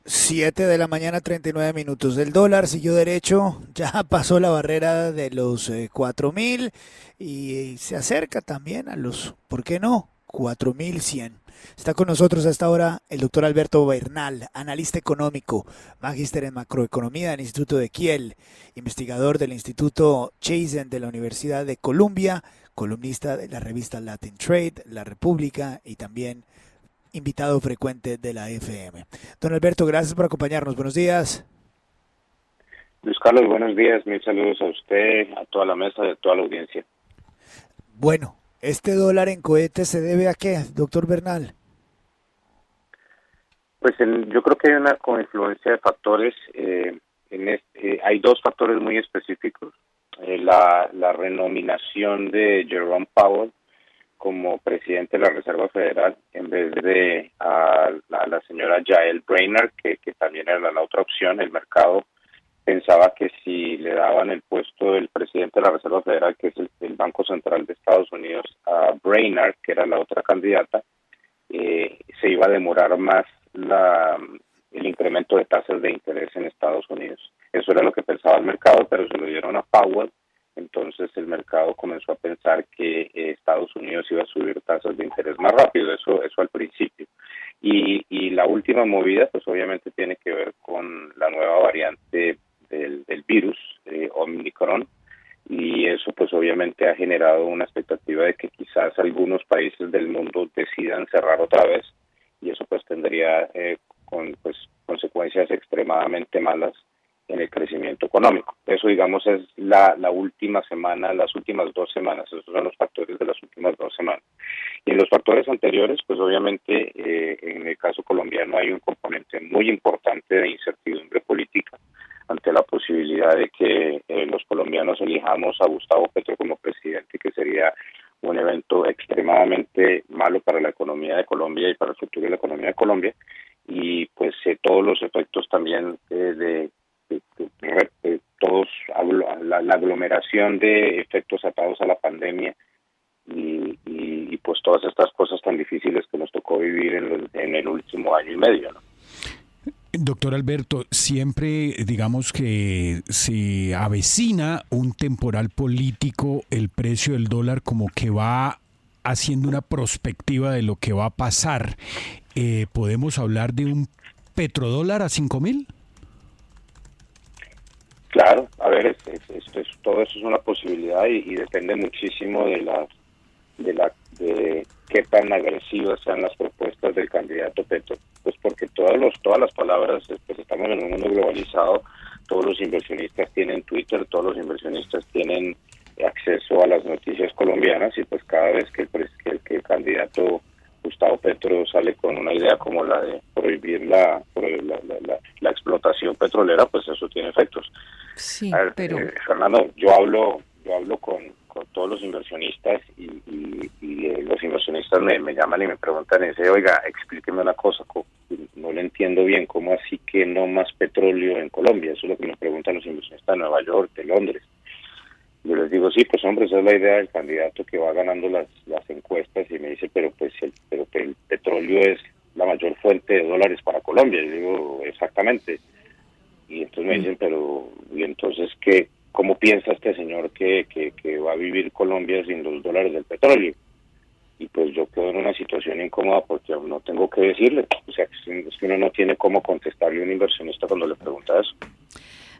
7 de la mañana, 39 minutos. El dólar siguió derecho, ya pasó la barrera de los 4.000 y se acerca también a los, ¿por qué no? 4.100. Está con nosotros a esta hora el doctor Alberto Bernal, analista económico, magíster en macroeconomía del Instituto de Kiel, investigador del Instituto Chazen de la Universidad de Columbia, columnista de la revista Latin Trade, La República y también invitado frecuente de la FM. Don Alberto, gracias por acompañarnos. Buenos días. Luis Carlos, buenos días. Mil saludos a usted, a toda la mesa y a toda la audiencia. Bueno, ¿este dólar en cohete se debe a qué, doctor Bernal? Pues yo creo que hay una confluencia de factores. Hay dos factores muy específicos. La renominación de Jerome Powell como presidente de la Reserva Federal en vez de a la señora Yael Brainard, que también era la otra opción. El mercado pensaba que si le daban el puesto del presidente de la Reserva Federal, que es el Banco Central de Estados Unidos, a Brainard, que era la otra candidata, se iba a demorar más el incremento de tasas de interés en Estados Unidos. Eso era lo que pensaba el mercado, pero se lo dieron a Powell. Entonces el mercado comenzó a pensar que Estados Unidos iba a subir tasas de interés más rápido, eso al principio. Y la última movida, pues obviamente tiene que ver con la nueva variante del virus, Omicron, y eso pues obviamente ha generado una expectativa de que quizás algunos países del mundo decidan cerrar otra vez, y eso pues tendría consecuencias extremadamente malas en el crecimiento económico. Eso, digamos, es la última semana, las últimas 2 semanas. Esos son los factores de las últimas 2 semanas. Y en los factores anteriores, pues obviamente, en el caso colombiano hay un componente muy importante de incertidumbre política ante la posibilidad de que los colombianos elijamos a Gustavo Petro como presidente, que sería un evento extremadamente malo para la economía de Colombia y para el futuro de la economía de Colombia. Y pues todos los efectos también de todos, la aglomeración de efectos atados a la pandemia y pues todas estas cosas tan difíciles que nos tocó vivir en el último año y medio, ¿no? Doctor Alberto, siempre digamos que se avecina un temporal político, el precio del dólar como que va haciendo una prospectiva de lo que va a pasar. ¿Podemos hablar de un petrodólar a 5.000? Claro, a ver, todo eso es una posibilidad y depende muchísimo de qué tan agresivas sean las propuestas del candidato Petro, pues porque todas las palabras, pues estamos en un mundo globalizado, todos los inversionistas tienen Twitter, todos los inversionistas tienen acceso a las noticias colombianas y pues cada vez que el candidato Gustavo Petro sale con una idea como la de prohibir la explotación petrolera, pues eso tiene efectos. Sí, A ver, pero Fernando, yo hablo con todos los inversionistas y los inversionistas me llaman y me preguntan y dicen, oiga, explíqueme una cosa, no le entiendo bien, ¿cómo así que no más petróleo en Colombia? Eso es lo que me preguntan los inversionistas de Nueva York, de Londres. Yo les digo, sí, pues hombre, esa es la idea del candidato que va ganando las encuestas y me dice, pero el petróleo es la mayor fuente de dólares para Colombia. Yo digo, exactamente. Y entonces me dicen, pero, ¿y entonces qué? ¿Cómo piensa este señor que va a vivir Colombia sin los dólares del petróleo? Y pues yo quedo en una situación incómoda porque no tengo que decirle. O sea, es que uno no tiene cómo contestarle a un inversionista cuando le pregunta eso.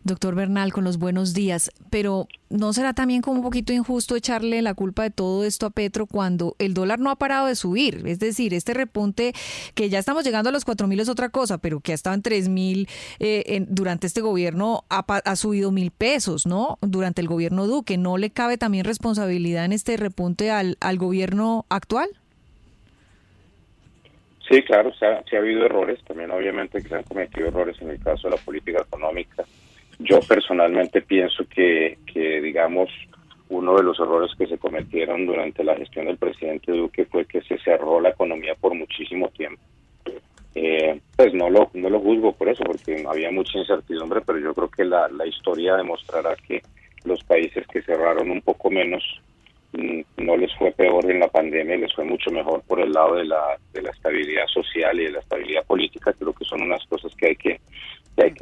doctor Bernal, con los buenos días, pero ¿no será también como un poquito injusto echarle la culpa de todo esto a Petro cuando el dólar no ha parado de subir? Es decir, este repunte que ya estamos llegando a los 4.000 es otra cosa, pero que ha estado en 3.000 durante este gobierno ha subido 1.000 pesos, ¿no? Durante el gobierno Duque, ¿no le cabe también responsabilidad en este repunte al gobierno actual? Sí, claro, sí ha habido errores, también obviamente que se han cometido errores en el caso de la política económica. Yo personalmente pienso que digamos, uno de los errores que se cometieron durante la gestión del presidente Duque fue que se cerró la economía por muchísimo tiempo. Pues no lo juzgo por eso, porque había mucha incertidumbre, pero yo creo que la historia demostrará que los países que cerraron un poco menos no les fue peor en la pandemia, les fue mucho mejor por el lado de la estabilidad social y de la estabilidad política. Creo que son unas cosas que hay que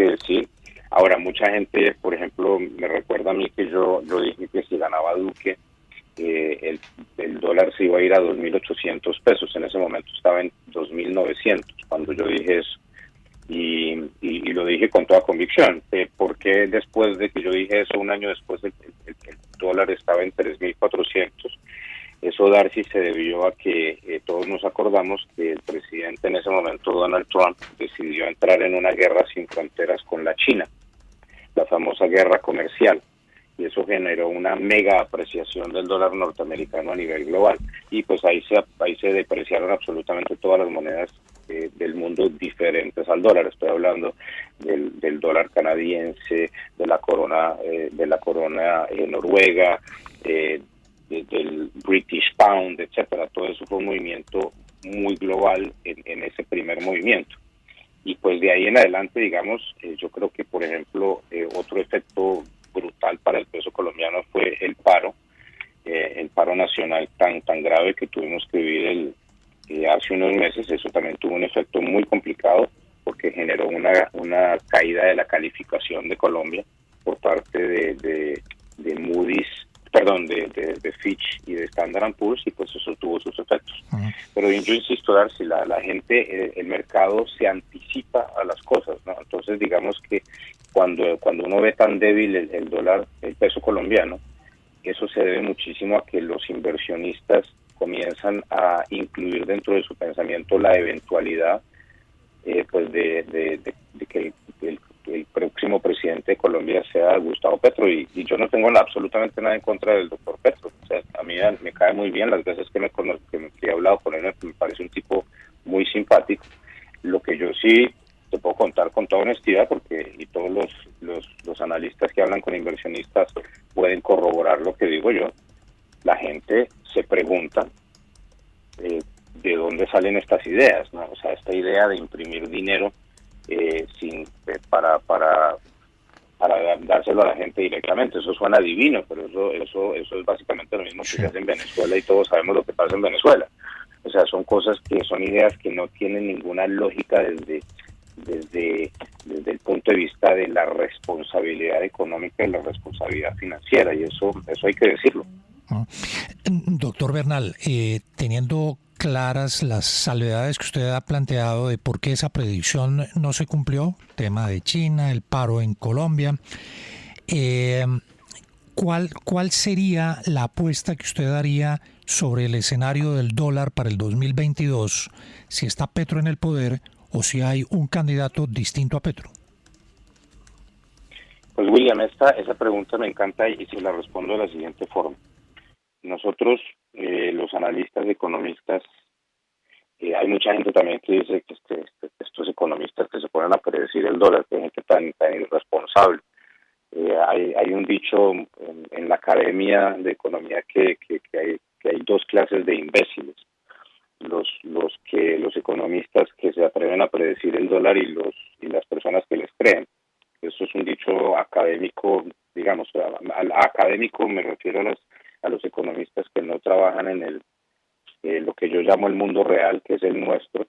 decir. Ahora, mucha gente, por ejemplo, me recuerda a mí que yo dije que si ganaba Duque, el dólar se iba a ir a 2.800 pesos. En ese momento estaba en 2.900 cuando yo dije eso. Y lo dije con toda convicción. Porque después de que yo dije eso, un año después, el dólar estaba en 3.400? Eso, Darcy, se debió a que todos nos acordamos que el presidente en ese momento, Donald Trump, decidió entrar en una guerra sin fronteras con la China, la famosa guerra comercial, y eso generó una mega apreciación del dólar norteamericano a nivel global, y pues ahí se depreciaron absolutamente todas las monedas del mundo diferentes al dólar. Estoy hablando del dólar canadiense, de la corona noruega, del British Pound, etcétera. Todo eso fue un movimiento muy global en ese primer movimiento. Y pues de ahí en adelante, digamos, yo creo que, por ejemplo, otro efecto brutal para el peso colombiano fue el paro nacional tan grave que tuvimos que vivir hace unos meses. Eso también tuvo un efecto muy complicado porque generó una caída de la calificación de Colombia por parte de Moody's, perdón, de Fitch y de Standard & Poor's, y pues eso tuvo sus efectos. Uh-huh. Pero yo insisto, Darcy, la gente, el mercado se anticipa a las cosas, ¿no? Entonces, digamos que cuando uno ve tan débil el dólar, el peso colombiano, eso se debe muchísimo a que los inversionistas comienzan a incluir dentro de su pensamiento la eventualidad pues de que el próximo presidente de Colombia sea Gustavo Petro, y yo no tengo absolutamente nada en contra del doctor Petro. O sea, a mí me cae muy bien. Las veces que he hablado con él me parece un tipo muy simpático. Lo que yo sí te puedo contar con toda honestidad, porque y todos los analistas que hablan con inversionistas pueden corroborar lo que digo yo, la gente se pregunta de dónde salen estas ideas, ¿no? O sea, esta idea de imprimir dinero para dárselo a la gente directamente. Eso suena divino, pero eso es básicamente lo mismo que se hace en Venezuela, y todos sabemos lo que pasa en Venezuela. O sea, son cosas son ideas que no tienen ninguna lógica desde el punto de vista de la responsabilidad económica y la responsabilidad financiera, y eso hay que decirlo. Doctor Bernal, teniendo claras las salvedades que usted ha planteado de por qué esa predicción no se cumplió, tema de China, el paro en Colombia, ¿cuál sería la apuesta que usted daría sobre el escenario del dólar para el 2022, si está Petro en el poder o si hay un candidato distinto a Petro? Pues, William, esa pregunta me encanta y se la respondo de la siguiente forma. Nosotros, los analistas economistas, hay mucha gente también que dice que estos economistas que se ponen a predecir el dólar, que hay gente tan irresponsable. Hay un dicho en la Academia de Economía que hay dos clases de imbéciles: los economistas que se atreven a predecir el dólar y las personas que les creen. Eso es un dicho académico, digamos. Académico me refiero a los economistas que no trabajan en lo que yo llamo el mundo real, que es el nuestro,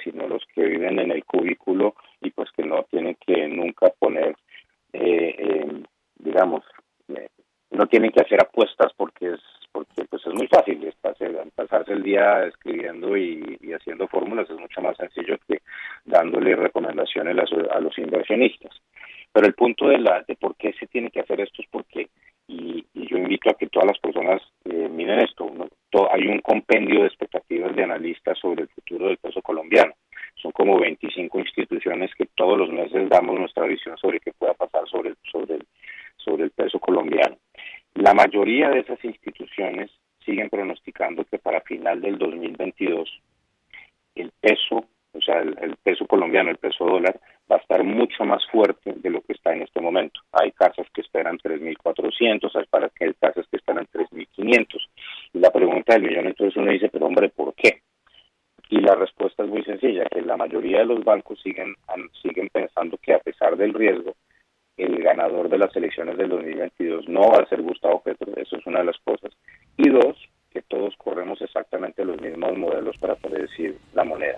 sino los que viven en el cubículo y pues que no tienen que nunca poner, no tienen que hacer apuestas porque pues es muy fácil pasarse el día escribiendo y haciendo fórmulas. Es mucho más sencillo que dándole recomendaciones a los inversionistas. Pero el punto de por qué se tiene que hacer esto es porque, y yo invito a que todas las personas miren esto, ¿no? Hay un compendio de expectativas de analistas sobre el futuro del peso colombiano. Son como 25 instituciones que todos los meses damos nuestra visión sobre qué pueda pasar sobre el peso colombiano. La mayoría de esas instituciones siguen pronosticando que para final del 2022 el peso, o sea, el peso colombiano, el peso dólar, va a estar mucho más fuerte de lo que está en este momento. Hay casas que esperan 3.400, hay casas que esperan 3.500. Y la pregunta del millón, entonces uno dice, pero hombre, ¿por qué? Y la respuesta es muy sencilla, que la mayoría de los bancos siguen pensando que, a pesar del riesgo, el ganador de las elecciones del 2022 no va a ser Gustavo Petro. Eso es una de las cosas. y dos, que todos corremos exactamente los mismos modelos para predecir la moneda.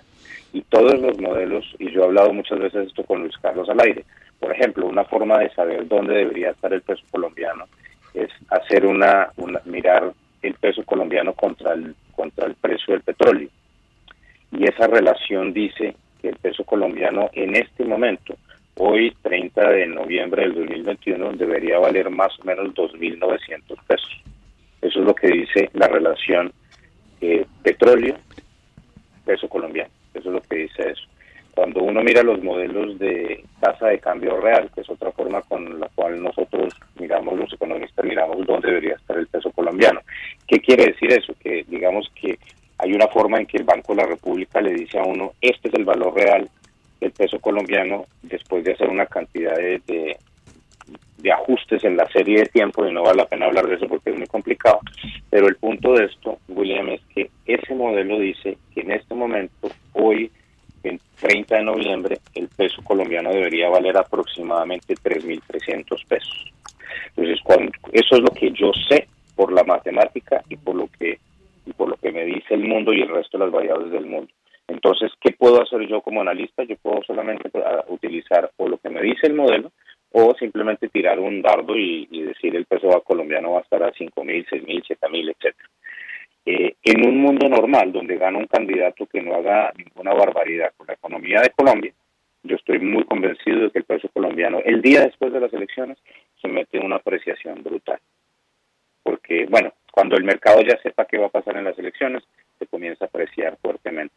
Y todos los modelos, y yo he hablado muchas veces esto con Luis Carlos al aire, por ejemplo, una forma de saber dónde debería estar el peso colombiano es hacer mirar el peso colombiano contra el precio del petróleo. Y esa relación dice que el peso colombiano en este momento, hoy 30 de noviembre del 2021, debería valer más o menos 2.900 pesos. Eso es lo que dice la relación petróleo, peso colombiano. Eso es lo que dice eso. Cuando uno mira los modelos de tasa de cambio real, que es otra forma con la cual nosotros miramos, los economistas miramos dónde debería estar el peso colombiano. ¿Qué quiere decir eso? Que digamos que hay una forma en que el Banco de la República le dice a uno, este es el valor real del peso colombiano después de hacer una cantidad de ajustes en la serie de tiempo, y no vale la pena hablar de eso porque es muy complicado, pero el punto de esto, William, es que ese modelo dice que en este momento, hoy, el 30 de noviembre, el peso colombiano debería valer aproximadamente 3.300 pesos. Entonces, eso es lo que yo sé por la matemática y por lo que me dice el mundo y el resto de las variables del mundo. Entonces, ¿qué puedo hacer yo como analista? Yo puedo solamente utilizar o lo que me dice el modelo, o simplemente tirar un dardo y decir el peso colombiano va a estar a 5.000, 6.000, 7.000, etcétera. En un mundo normal, donde gana un candidato que no haga ninguna barbaridad con la economía de Colombia, yo estoy muy convencido de que el peso colombiano, el día después de las elecciones, se mete en una apreciación brutal. Porque, bueno, cuando el mercado ya sepa qué va a pasar en las elecciones, se comienza a apreciar fuertemente.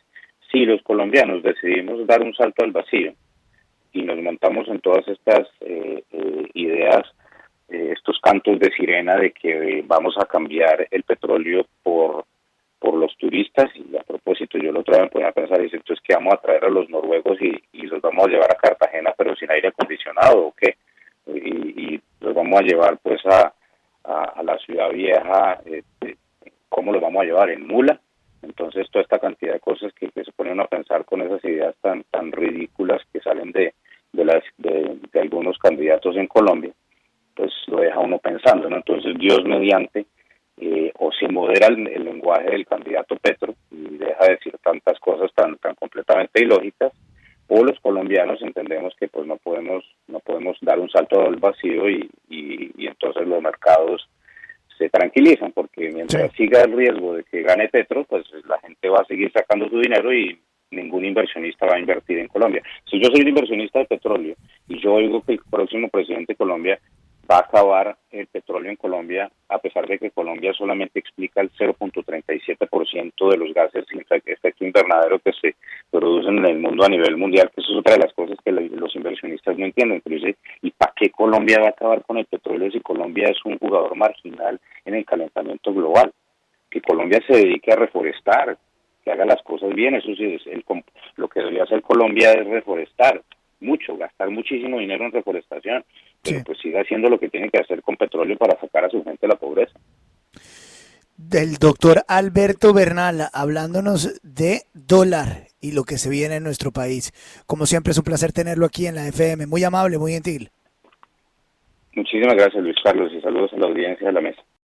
Si los colombianos decidimos dar un salto al vacío y nos montamos en todas estas ideas, estos cantos de sirena de que vamos a cambiar el petróleo por los turistas, y a propósito yo lo otra vez me ponía a pensar, y entonces que vamos a traer a los noruegos y los vamos a llevar a Cartagena pero sin aire acondicionado o qué, y los vamos a llevar pues a la ciudad vieja, ¿cómo los vamos a llevar? ¿En mula? Entonces toda esta cantidad de cosas que se ponen a pensar con esas ideas tan ridículas que salen de algunos candidatos en Colombia, pues lo deja uno pensando, ¿no? Entonces Dios mediante, o se modera el lenguaje del candidato Petro y deja de decir tantas cosas tan completamente ilógicas, o los colombianos entendemos que pues no podemos dar un salto al vacío y entonces los mercados se tranquilizan, porque mientras siga el riesgo de que gane Petro, pues la gente va a seguir sacando su dinero y ningún inversionista va a invertir en Colombia. Si yo soy un inversionista de petróleo y yo oigo que el próximo presidente de Colombia va a acabar el petróleo en Colombia, a pesar de que Colombia solamente explica el 0.37% de los gases de efecto invernadero que se producen en el mundo a nivel mundial, que eso es otra de las cosas que los inversionistas no entienden. Pero dice, ¿y para qué Colombia va a acabar con el petróleo si Colombia es un jugador marginal en el calentamiento global? Que Colombia se dedique a reforestar, que haga las cosas bien. Eso sí, lo que debería hacer Colombia es reforestar mucho, gastar muchísimo dinero en reforestación, pero pues siga haciendo lo que tiene que hacer con petróleo para sacar a su gente de la pobreza. Del doctor Alberto Bernal, hablándonos de dólar y lo que se viene en nuestro país. Como siempre es un placer tenerlo aquí en la FM, muy amable, muy gentil. Muchísimas gracias, Luis Carlos, y saludos a la audiencia de la mesa.